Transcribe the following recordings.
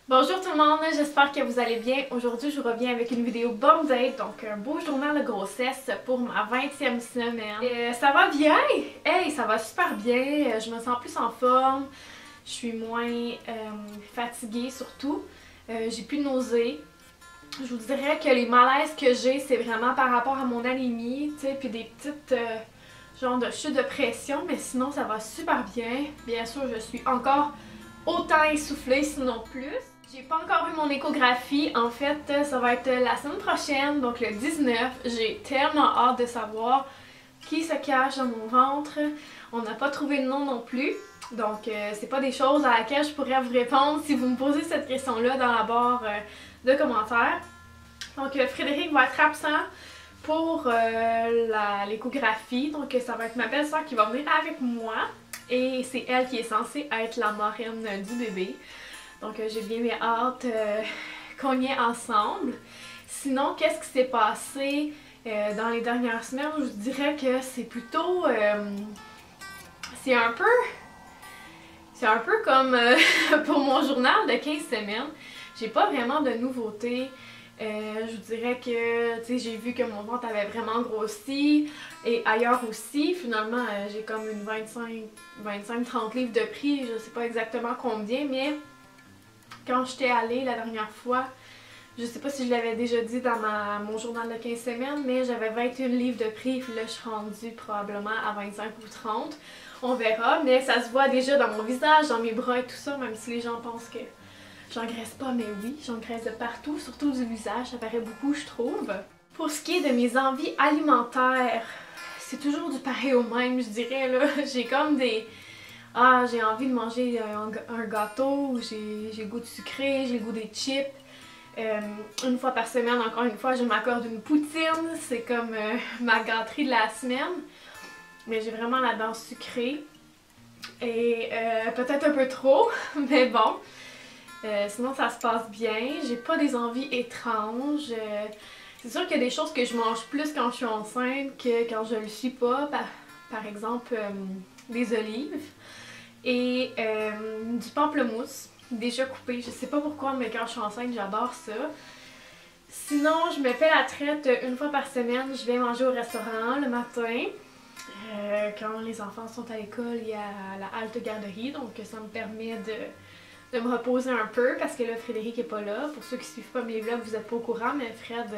Bonjour tout le monde, j'espère que vous allez bien. Aujourd'hui, je vous reviens avec une vidéo bomb date, donc un beau journal de grossesse pour ma 20e semaine. Ça va bien! Hey, ça va super bien, je me sens plus en forme, je suis moins fatiguée surtout, j'ai plus de nausées. Je vous dirais que les malaises que j'ai, c'est vraiment par rapport à mon anémie, tu sais, puis des petites genres de chutes de pression, mais sinon ça va super bien. Bien sûr, je suis encore autant essoufflée, sinon plus. J'ai pas encore eu mon échographie, en fait ça va être la semaine prochaine, donc le 19. J'ai tellement hâte de savoir qui se cache dans mon ventre. On n'a pas trouvé de nom non plus, donc c'est pas des choses à laquelle je pourrais vous répondre si vous me posez cette question-là dans la barre de commentaires. Donc Frédéric va être absent pour l'échographie, donc ça va être ma belle-sœur qui va venir avec moi et c'est elle qui est censée être la marraine du bébé. Donc j'ai bien hâte qu'on y ait ensemble. Sinon, qu'est-ce qui s'est passé dans les dernières semaines? Je vous dirais que c'est plutôt... c'est un peu comme pour mon journal de 15 semaines. J'ai pas vraiment de nouveautés. Je vous dirais que j'ai vu que mon ventre avait vraiment grossi et ailleurs aussi. Finalement, j'ai comme une 25-30 livres de pris, je sais pas exactement combien, mais quand j'étais allée la dernière fois, je sais pas si je l'avais déjà dit dans mon journal de 15 semaines, mais j'avais 21 livres de pris, puis là je suis rendue probablement à 25 ou 30. On verra, mais ça se voit déjà dans mon visage, dans mes bras et tout ça, même si les gens pensent que j'engraisse pas, mais oui, j'engraisse de partout, surtout du visage, ça paraît beaucoup je trouve. Pour ce qui est de mes envies alimentaires, c'est toujours du pareil au même, je dirais là. J'ai comme des... Ah, j'ai envie de manger un gâteau, j'ai le goût de sucré, j'ai le goût des chips. Une fois par semaine, encore une fois, je m'accorde une poutine, c'est comme ma gâterie de la semaine. Mais j'ai vraiment la dent sucrée. Et peut-être un peu trop, mais bon. Sinon ça se passe bien, j'ai pas des envies étranges. C'est sûr qu'il y a des choses que je mange plus quand je suis enceinte que quand je le suis pas. Par exemple, des olives et du pamplemousse déjà coupé. Je sais pas pourquoi, mais quand je suis enceinte, j'adore ça. Sinon, je me fais la traite une fois par semaine. Je vais manger au restaurant le matin. Quand les enfants sont à l'école, il y a la halte garderie, donc ça me permet de me reposer un peu parce que là, Frédéric est pas là. Pour ceux qui suivent pas mes vlogs, vous n'êtes pas au courant, mais Fred,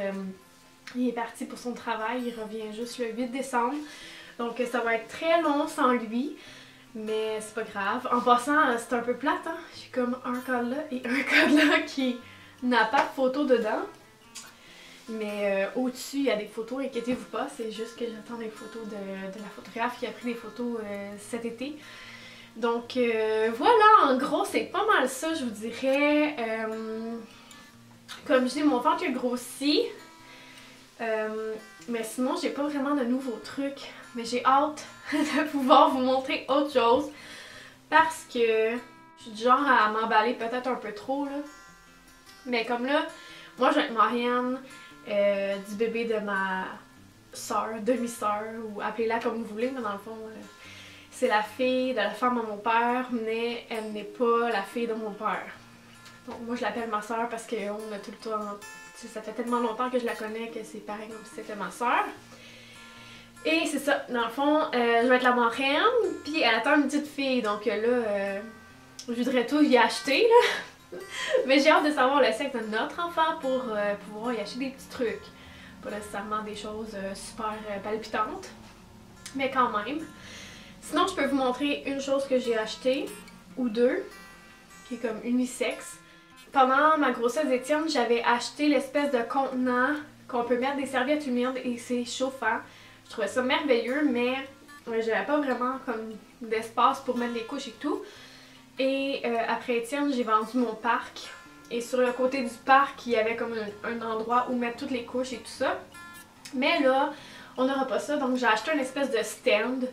il est parti pour son travail. Il revient juste le 8 décembre. Donc ça va être très long sans lui. Mais c'est pas grave. En passant, c'est un peu plate, hein? J'ai comme un code là et un code là qui n'a pas de photo dedans. Mais au-dessus, il y a des photos, inquiétez-vous pas, c'est juste que j'attends des photos de la photographe qui a pris des photos cet été. Donc voilà, en gros, c'est pas mal ça, je vous dirais. Comme je dis, mon ventre a grossi. Mais sinon, j'ai pas vraiment de nouveaux trucs. Mais j'ai hâte de pouvoir vous montrer autre chose. Parce que je suis du genre à m'emballer peut-être un peu trop, là. Mais comme là, moi je vais être marraine du bébé de ma soeur, demi-sœur, ou appelez-la comme vous voulez, mais dans le fond, c'est la fille de la femme de mon père, mais elle n'est pas la fille de mon père. Donc moi je l'appelle ma soeur parce qu'on a tout le temps... Ça fait tellement longtemps que je la connais que c'est pareil comme si c'était ma soeur. Et c'est ça, dans le fond, je vais être la marraine, puis elle attend une petite fille, donc là, je voudrais tout y acheter, là. Mais j'ai hâte de savoir le sexe de notre enfant pour pouvoir y acheter des petits trucs. Pas nécessairement des choses super palpitantes, mais quand même. Sinon, je peux vous montrer une chose que j'ai achetée, ou deux, qui est comme unisexe. Pendant ma grossesse d'Étienne, j'avais acheté l'espèce de contenant qu'on peut mettre des serviettes humides et c'est chauffant. Je trouvais ça merveilleux, mais j'avais pas vraiment comme d'espace pour mettre les couches et tout. Et après Étienne, j'ai vendu mon parc. Et sur le côté du parc, il y avait comme un endroit où mettre toutes les couches et tout ça. Mais là, on n'aura pas ça, donc j'ai acheté une espèce de stand,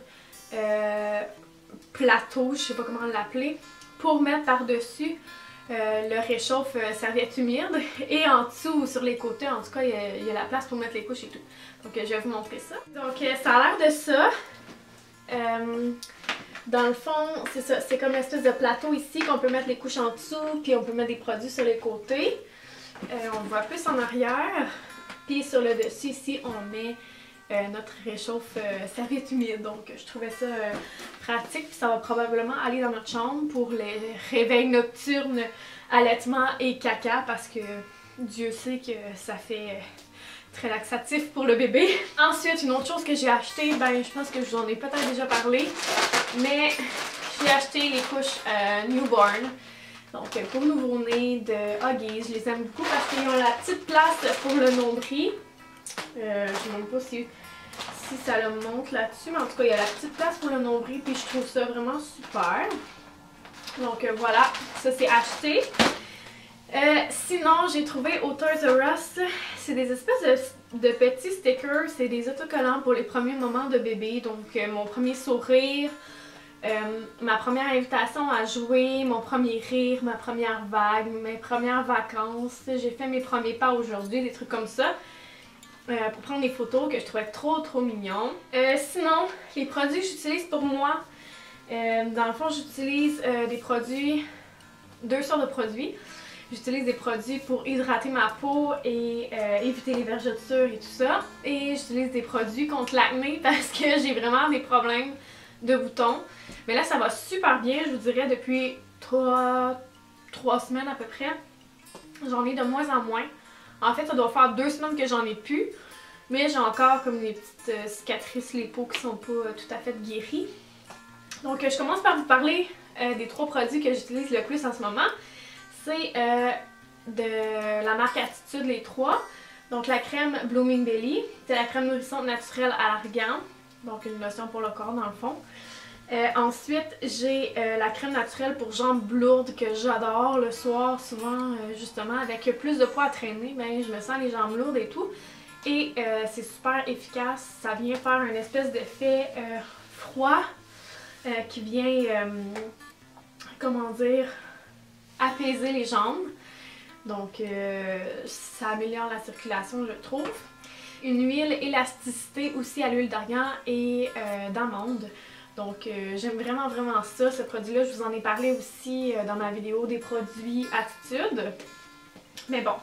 plateau, je sais pas comment l'appeler, pour mettre par-dessus le réchauffe serviette humide. Et en dessous, sur les côtés, en tout cas, il y a la place pour mettre les couches et tout. Donc je vais vous montrer ça. Donc ça a l'air de ça. Dans le fond, c'est ça, c'est comme une espèce de plateau ici qu'on peut mettre les couches en dessous, puis on peut mettre des produits sur les côtés. On le voit plus en arrière. Puis sur le dessus ici, on met notre réchauffe serviette humide. Donc je trouvais ça pratique. Puis ça va probablement aller dans notre chambre pour les réveils nocturnes, allaitement et caca, parce que Dieu sait que ça fait très laxatif pour le bébé. Ensuite, une autre chose que j'ai acheté, ben je pense que je vous en ai peut-être déjà parlé, mais j'ai acheté les couches newborn. Donc pour nouveau-né de Huggies, je les aime beaucoup parce qu'ils ont la petite place pour le nombril. Je ne sais même pas si ça le montre là-dessus, mais en tout cas il y a la petite place pour le nombril, puis je trouve ça vraiment super. Donc voilà, ça c'est acheté. Sinon, j'ai trouvé au Toys R Us, c'est des espèces de petits stickers, c'est des autocollants pour les premiers moments de bébé, donc mon premier sourire, ma première invitation à jouer, mon premier rire, ma première vague, mes premières vacances, j'ai fait mes premiers pas aujourd'hui, des trucs comme ça, pour prendre des photos que je trouvais trop mignons. Sinon, les produits que j'utilise pour moi, dans le fond j'utilise des produits, 2 sortes de produits. J'utilise des produits pour hydrater ma peau et éviter les vergetures et tout ça. Et j'utilise des produits contre l'acné parce que j'ai vraiment des problèmes de boutons. Mais là, ça va super bien, je vous dirais, depuis 3 semaines à peu près. J'en ai de moins en moins. En fait, ça doit faire 2 semaines que j'en ai plus. Mais j'ai encore comme des petites cicatrices, les peaux qui sont pas tout à fait guéries. Donc, je commence par vous parler des 3 produits que j'utilise le plus en ce moment. C'est de la marque Attitude, les 3. Donc la crème Blooming Belly, c'est la crème nourrissante naturelle à l'argan. Donc une lotion pour le corps dans le fond. Ensuite, j'ai la crème naturelle pour jambes lourdes que j'adore le soir, souvent justement avec plus de poids à traîner, ben, je me sens les jambes lourdes et tout. Et c'est super efficace, ça vient faire une espèce d'effet froid qui vient, comment dire, apaiser les jambes. Donc ça améliore la circulation, je trouve. Une huile élasticité aussi à l'huile d'argan et d'amande. Donc j'aime vraiment ça. Ce produit-là, je vous en ai parlé aussi dans ma vidéo des produits Attitude. Mais bon,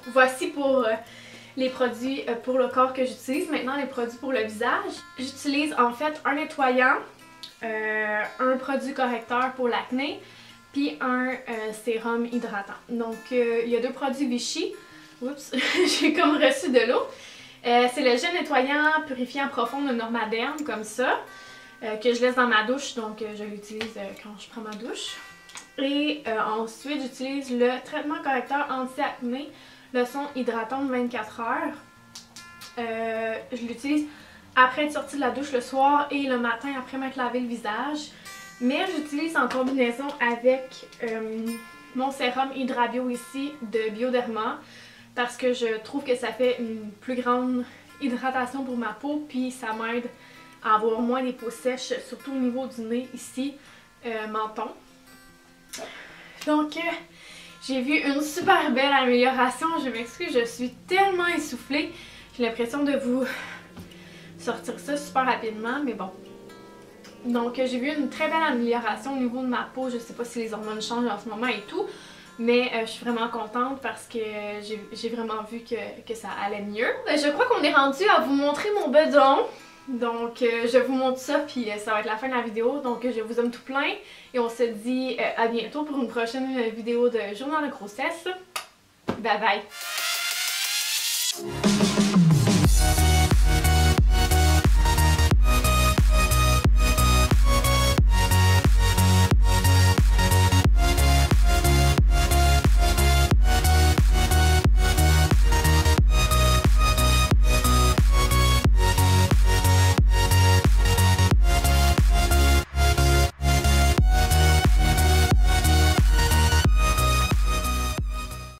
voici pour les produits pour le corps que j'utilise. Maintenant, les produits pour le visage. J'utilise en fait un nettoyant, un produit correcteur pour l'acné, puis un sérum hydratant. Donc il y a 2 produits Vichy. Oups, j'ai comme reçu de l'eau. C'est le gel nettoyant purifiant profond de Normaderm, comme ça, que je laisse dans ma douche, donc je l'utilise quand je prends ma douche. Et ensuite, j'utilise le traitement correcteur anti-acné, lotion hydratante 24 heures. Je l'utilise après être sortie de la douche le soir et le matin après m'être lavé le visage. Mais j'utilise en combinaison avec mon sérum Hydrabio ici de Bioderma parce que je trouve que ça fait une plus grande hydratation pour ma peau, puis ça m'aide à avoir moins les peaux sèches, surtout au niveau du nez ici, menton. Donc j'ai vu une super belle amélioration, je m'excuse, je suis tellement essoufflée, j'ai l'impression de vous sortir ça super rapidement, mais bon. Donc j'ai vu une très belle amélioration au niveau de ma peau, je sais pas si les hormones changent en ce moment et tout, mais je suis vraiment contente parce que j'ai vraiment vu que ça allait mieux. Je crois qu'on est rendu à vous montrer mon bedon, donc je vous montre ça puis ça va être la fin de la vidéo, donc je vous aime tout plein et on se dit à bientôt pour une prochaine vidéo de journal de grossesse. Bye bye!